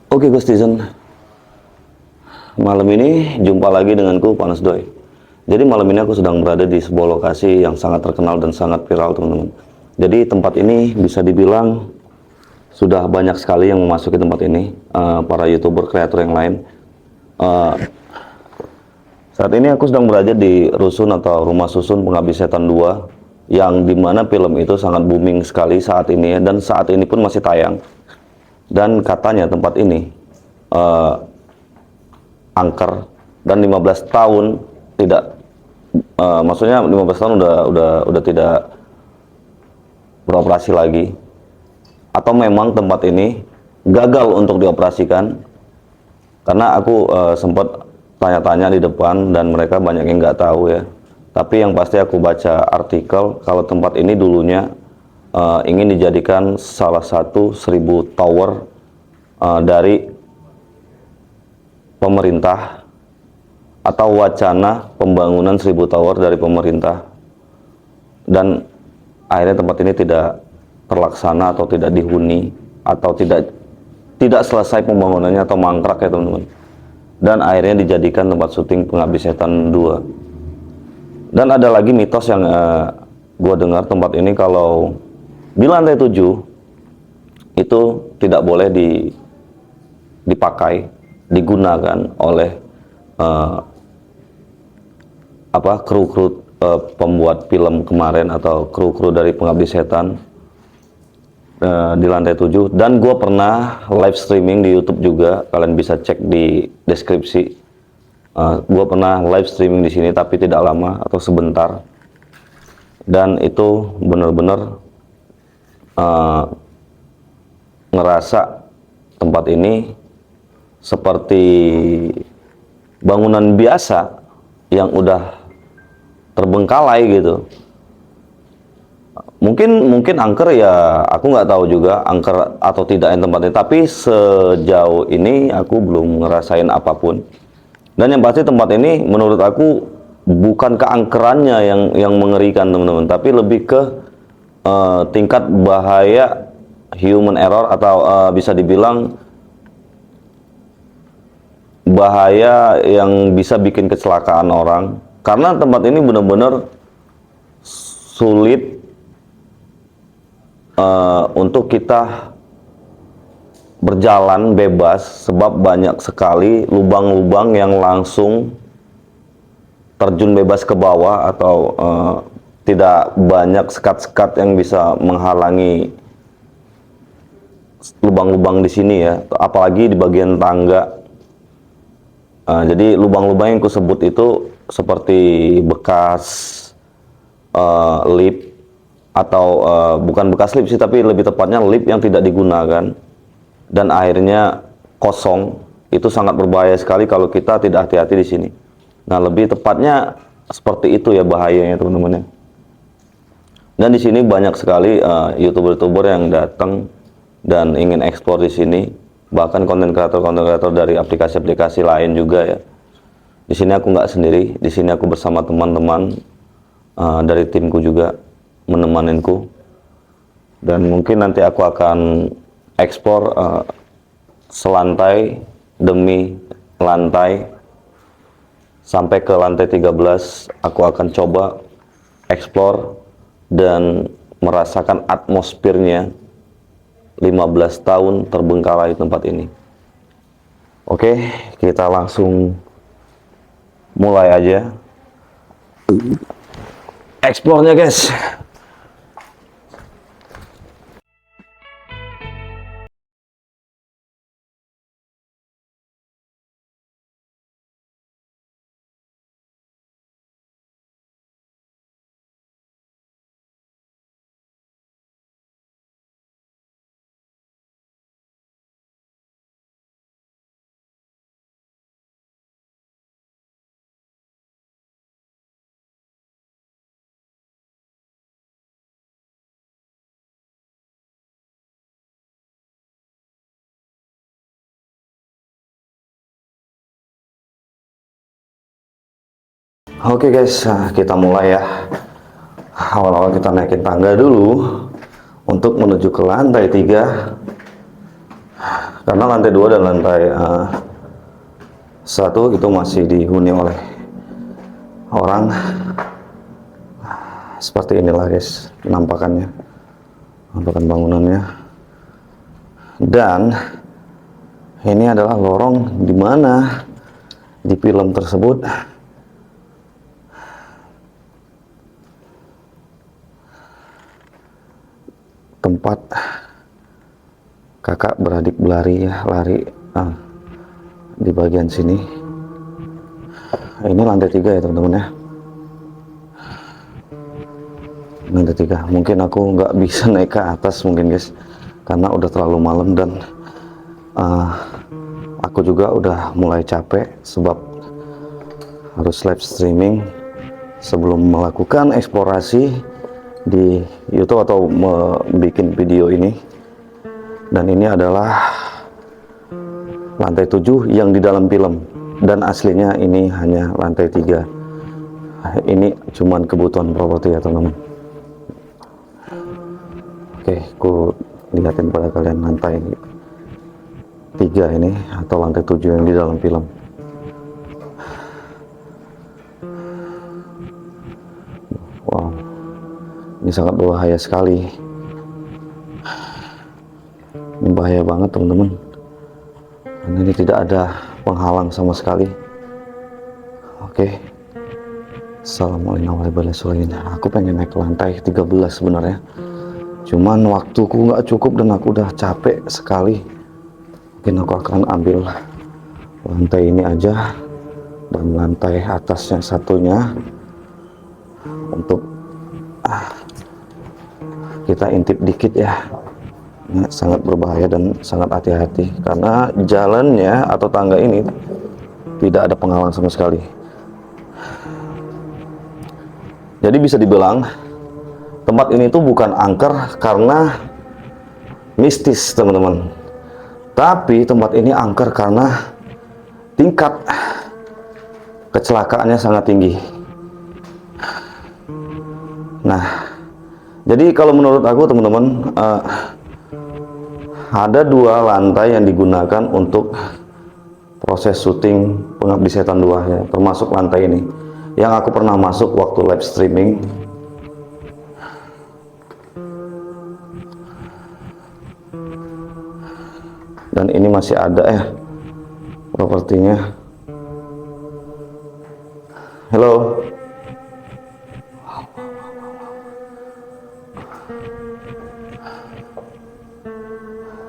Oke Gustizen, malam ini jumpa lagi denganku Panas Doi. Jadi malam ini aku sedang berada di sebuah lokasi yang sangat terkenal dan sangat viral teman-teman. Jadi tempat ini bisa dibilang sudah banyak sekali yang memasuki tempat ini, para youtuber kreator yang lain. Saat ini aku sedang berada di rusun atau rumah susun Pengabdi Setan 2, yang dimana film itu sangat booming sekali saat ini ya, dan saat ini pun masih tayang. Dan katanya tempat ini angker dan 15 tahun tidak, maksudnya 15 tahun udah tidak beroperasi lagi, atau memang tempat ini gagal untuk dioperasikan. Karena aku sempat tanya-tanya di depan dan mereka banyak yang nggak tahu ya. Tapi yang pasti aku baca artikel kalau tempat ini dulunya ingin dijadikan salah satu 1000 tower dari pemerintah, atau wacana pembangunan 1000 tower dari pemerintah, dan akhirnya tempat ini tidak terlaksana atau tidak dihuni atau tidak selesai pembangunannya atau mangkrak ya teman-teman, dan akhirnya dijadikan tempat syuting Pengabdi Setan 2. Dan ada lagi mitos yang gue dengar, tempat ini kalau di lantai 7 itu tidak boleh dipakai, digunakan oleh kru-kru pembuat film kemarin atau kru-kru dari Pengabdi Setan di lantai 7. Dan gue pernah live streaming di YouTube juga, kalian bisa cek di deskripsi. Gue pernah live streaming di sini tapi tidak lama atau sebentar, dan itu benar-benar ngerasa tempat ini seperti bangunan biasa yang udah terbengkalai gitu. Mungkin angker ya, aku nggak tahu juga angker atau tidak yang tempatnya, tapi sejauh ini aku belum ngerasain apapun. Dan yang pasti tempat ini menurut aku bukan keangkerannya yang mengerikan teman-teman, tapi lebih ke tingkat bahaya human error, atau bisa dibilang bahaya yang bisa bikin kecelakaan orang. Karena tempat ini benar-benar sulit untuk kita berjalan bebas, sebab banyak sekali lubang-lubang yang langsung terjun bebas ke bawah, atau tidak banyak sekat-sekat yang bisa menghalangi lubang-lubang di sini ya, apalagi di bagian tangga. Jadi lubang-lubang yang kusebut itu seperti bekas lift, atau bukan bekas lift sih, tapi lebih tepatnya lift yang tidak digunakan dan akhirnya kosong. Itu sangat berbahaya sekali kalau kita tidak hati-hati di sini. Nah, lebih tepatnya seperti itu ya bahayanya teman-teman ya. Dan di sini banyak sekali youtuber-youtuber yang datang dan ingin eksplor di sini. Bahkan konten kreator dari aplikasi-aplikasi lain juga ya. Di sini aku nggak sendiri, di sini aku bersama teman-teman dari timku juga menemaninku. Dan mungkin nanti aku akan eksplor selantai demi lantai sampai ke lantai 13. Aku akan coba eksplor dan merasakan atmosfernya 15 tahun terbengkalai tempat ini. Oke, kita langsung mulai aja eksplornya guys. Oke guys, kita mulai ya. Awal-awal kita naikin tangga dulu untuk menuju ke lantai 3, karena lantai 2 dan lantai 1 itu masih dihuni oleh orang. Seperti inilah guys penampakan bangunannya. Dan ini adalah lorong di mana di film tersebut tempat kakak beradik lari di bagian sini. Ini lantai 3 ya teman-teman ya. Lantai 3. Mungkin aku nggak bisa naik ke atas mungkin guys, karena udah terlalu malam dan aku juga udah mulai capek sebab harus live streaming sebelum melakukan eksplorasi di YouTube atau membuat video ini. Dan ini adalah lantai 7 yang di dalam film, dan aslinya ini hanya lantai 3. Ini cuman kebutuhan properti ya teman-teman. Oke, aku lihatin pada kalian lantai 3 ini atau lantai 7 yang di dalam film. Wow, ini sangat berbahaya sekali. Ini bahaya banget teman-teman, karena ini tidak ada penghalang sama sekali. Oke, Assalamualaikum warahmatullahi wabarakatuh. Aku pengen naik ke lantai 13 sebenarnya, cuman waktuku nggak cukup dan aku udah capek sekali. Mungkin aku akan ambil lantai ini aja dan lantai atasnya satunya untuk kita intip dikit ya. Ini sangat berbahaya dan sangat hati-hati karena jalannya atau tangga ini tidak ada penghalang sama sekali. Jadi bisa dibilang tempat ini tuh bukan angker karena mistis teman-teman, tapi tempat ini angker karena tingkat kecelakaannya sangat tinggi. Nah, jadi kalau menurut aku teman-teman, ada 2 lantai yang digunakan untuk proses syuting Pengabdi Setan 2 ya, termasuk lantai ini yang aku pernah masuk waktu live streaming. Dan ini masih ada ya propertinya. Halo.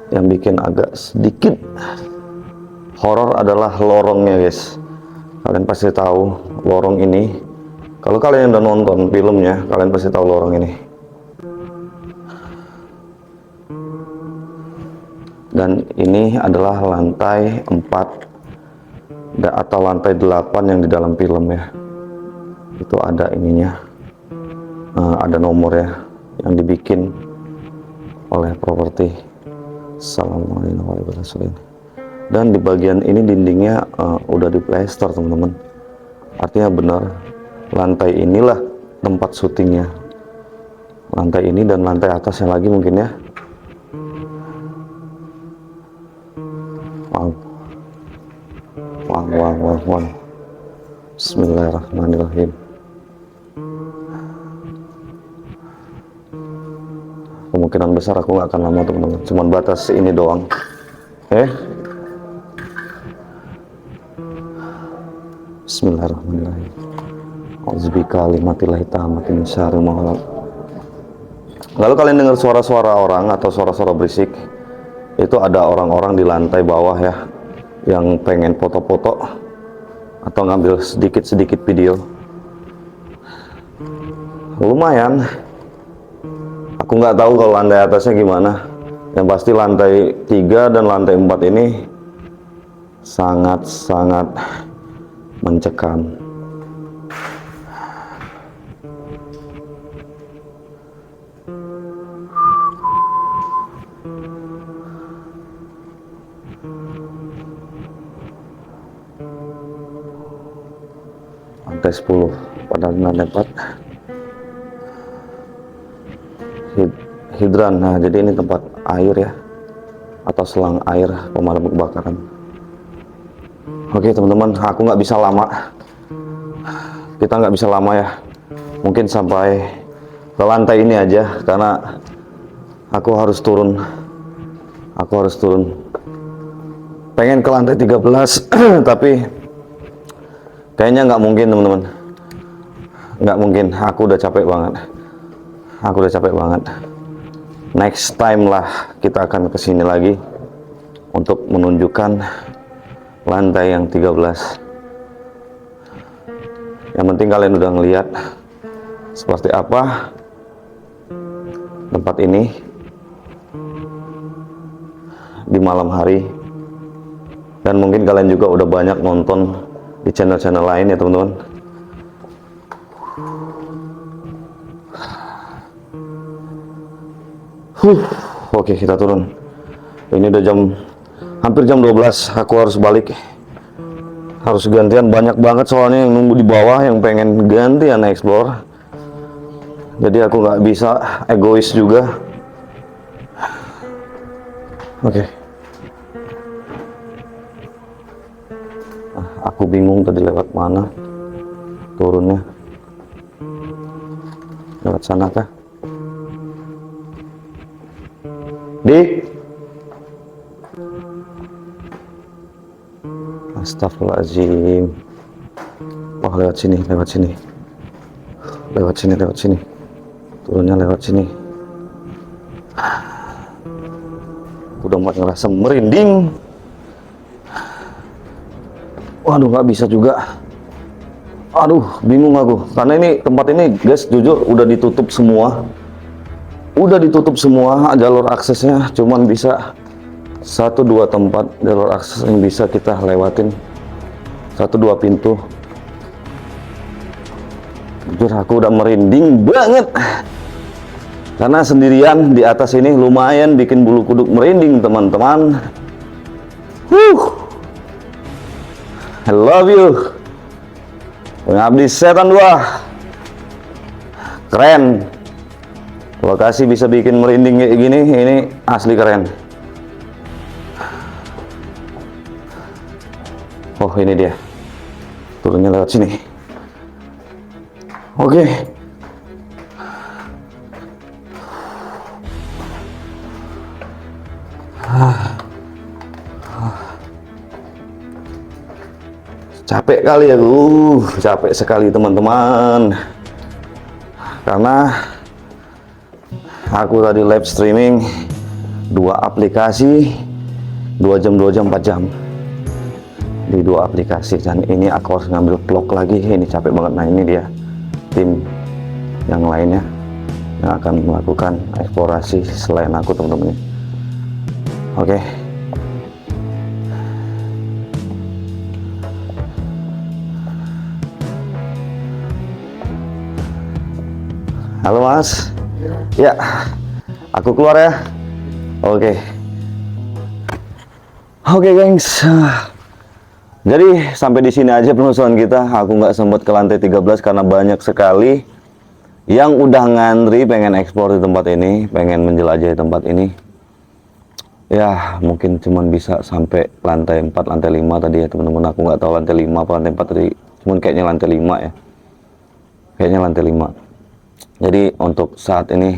Yang bikin agak sedikit horor adalah lorongnya guys. Kalian pasti tahu lorong ini. Kalau kalian udah nonton filmnya, kalian pasti tahu lorong ini. Dan ini adalah lantai 4 atau lantai 8 yang di dalam film ya. Itu ada ininya, ada nomor ya yang dibikin oleh properti. Assalamualaikum warahmatullahi wabarakatuh. Dan di bagian ini dindingnya udah diplester teman-teman. Artinya benar lantai inilah tempat syutingnya. Lantai ini dan lantai atasnya lagi mungkin ya. Wow. Bismillahirrahmanirrahim. Kemungkinan besar aku nggak akan lama teman-teman, cuman batas ini doang. Bismillahirrahmanirrahim. Auzubillahi kalimatillahi tammati min syarri ma khalaq. Lalu kalian dengar suara-suara orang atau suara-suara berisik, itu ada orang-orang di lantai bawah ya yang pengen foto-foto atau ngambil sedikit-sedikit video. Lumayan. Aku nggak tahu kalau lantai atasnya gimana. Yang pasti lantai 3 dan lantai 4 ini sangat-sangat mencekam. Lantai 10 pada lantai 4 hidran. Nah, jadi ini tempat air ya, atau selang air pemadam kebakaran. Oke teman-teman, aku nggak bisa lama, kita nggak bisa lama ya, mungkin sampai ke lantai ini aja, karena aku harus turun, pengen ke lantai 13 tapi kayaknya nggak mungkin teman-teman, nggak mungkin, aku udah capek banget. Next time lah kita akan kesini lagi untuk menunjukkan lantai yang 13. Yang penting kalian udah ngeliat seperti apa tempat ini di malam hari, dan mungkin kalian juga udah banyak nonton di channel-channel lain ya teman-teman. Oke, kita turun. Ini udah hampir jam 12. Aku harus balik, harus gantian, banyak banget soalnya yang nunggu di bawah yang pengen gantian explore. Jadi aku nggak bisa egois juga. Oke. Aku bingung tadi lewat mana turunnya, lewat sana kah? Astagfirullahaladzim. Oh, lewat sini. Turunnya lewat sini. Udah mulai ngerasa merinding. Waduh, nggak bisa juga. Aduh, bingung aku. Karena ini tempat ini, guys, jujur udah ditutup semua. Jalur aksesnya cuman bisa 1-2 tempat jalur akses yang bisa kita lewatin, 1-2 pintu. Jujur aku udah merinding banget karena sendirian di atas ini, lumayan bikin bulu kuduk merinding teman-teman. I love you. Pengabdi Setan 2 keren. Lokasi bisa bikin merinding kayak gini, ini asli keren. Oh, ini dia. Turunnya lewat sini. Oke. Capek kali ya, capek sekali teman-teman. Karena aku tadi live streaming 2 aplikasi, 4 jam di 2 aplikasi, dan ini aku harus ngambil vlog lagi. Ini capek banget. Nah, ini dia tim yang lainnya yang akan melakukan eksplorasi selain aku teman-teman. Oke. Halo Mas. Ya, aku keluar ya. Oke, gengs. Jadi sampai di sini aja penelusuran kita. Aku nggak sempat ke lantai 13 karena banyak sekali yang udah ngantri pengen eksplor di tempat ini, pengen menjelajahi tempat ini. Ya, mungkin cuman bisa sampai lantai 4, lantai 5 tadi ya teman-teman. Aku nggak tahu lantai 5 apa lantai 4 tadi. Cuman kayaknya lantai 5 ya. Kayaknya lantai 5. Jadi untuk saat ini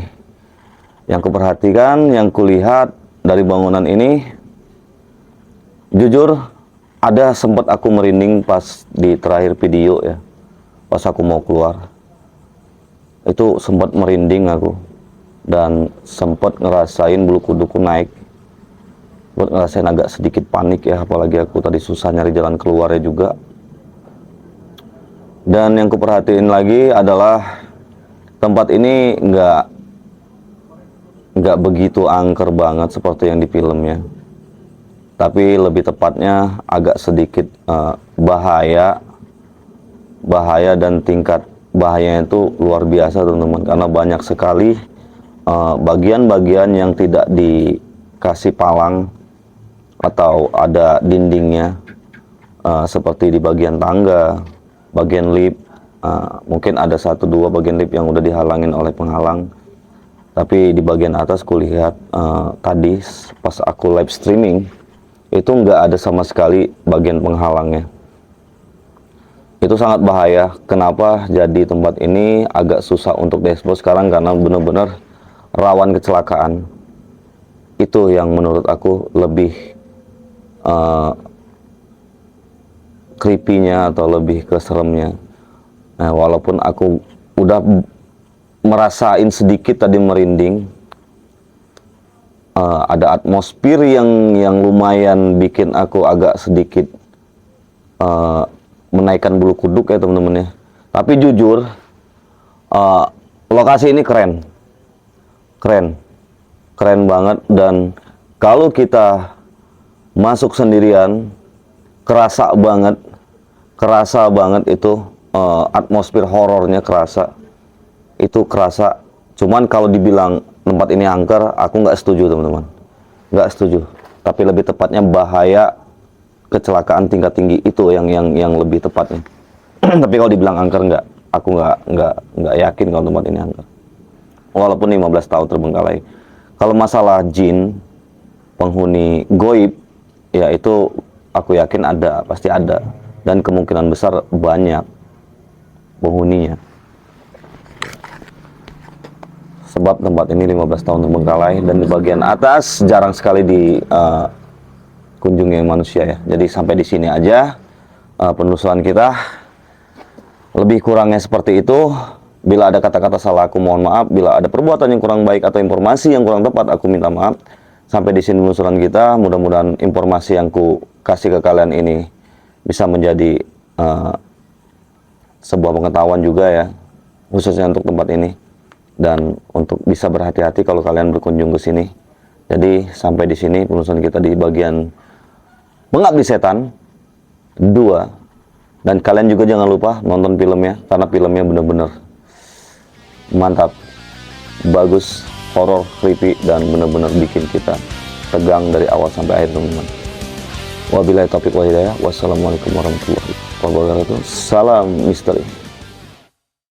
yang kuperhatikan, yang kulihat dari bangunan ini, jujur ada sempat aku merinding pas di terakhir video ya, pas aku mau keluar itu sempat merinding aku, dan sempat ngerasain bulu kuduku naik, buat ngerasain agak sedikit panik ya, apalagi aku tadi susah nyari jalan keluarnya juga. Dan yang kuperhatiin lagi adalah tempat ini nggak begitu angker banget seperti yang di filmnya, tapi lebih tepatnya agak sedikit bahaya, dan tingkat bahayanya itu luar biasa teman-teman, karena banyak sekali bagian-bagian yang tidak dikasih palang atau ada dindingnya, seperti di bagian tangga, bagian lift. Mungkin ada 1-2 bagian lift yang udah dihalangin oleh penghalang. Tapi di bagian atas kulihat tadi pas aku live streaming itu nggak ada sama sekali bagian penghalangnya. Itu sangat bahaya. Kenapa jadi tempat ini agak susah untuk diekspos sekarang? Karena benar-benar rawan kecelakaan. Itu yang menurut aku lebih creepy-nya atau lebih keseremnya. Nah, walaupun aku udah merasain sedikit tadi merinding, ada atmosfer yang lumayan bikin aku agak sedikit menaikkan bulu kuduk ya teman-teman ya. Tapi jujur, lokasi ini keren banget, dan kalau kita masuk sendirian kerasa banget itu atmosfer horornya kerasa. Cuman kalau dibilang tempat ini angker, aku nggak setuju teman-teman, nggak setuju. Tapi lebih tepatnya bahaya kecelakaan tingkat tinggi itu yang lebih tepatnya. Tapi kalau dibilang angker, aku nggak yakin kalau tempat ini angker. Walaupun 15 tahun terbengkalai. Kalau masalah jin, penghuni goib, ya itu aku yakin ada, pasti ada, dan kemungkinan besar banyak penghuninya. Sebab tempat ini 15 tahun terbengkalai, dan di bagian atas jarang sekali dikunjungi manusia ya. Jadi sampai di sini aja penelusuran kita. Lebih kurangnya seperti itu. Bila ada kata-kata salah, aku mohon maaf. Bila ada perbuatan yang kurang baik atau informasi yang kurang tepat, aku minta maaf. Sampai di sini penelusuran kita. Mudah-mudahan informasi yang ku kasih ke kalian ini bisa menjadi sebuah pengetahuan juga ya, khususnya untuk tempat ini, dan untuk bisa berhati-hati kalau kalian berkunjung ke sini. Jadi sampai di sini penelusuran kita di bagian Pengabdi Setan 2. Dan kalian juga jangan lupa nonton filmnya, karena filmnya bener-bener mantap, bagus, horor, creepy, dan bener-bener bikin kita tegang dari awal sampai akhir teman-teman. Wabillahi taufiq wal hidayah. Wassalamualaikum warahmatullahi wabarakatuh. Salam misteri.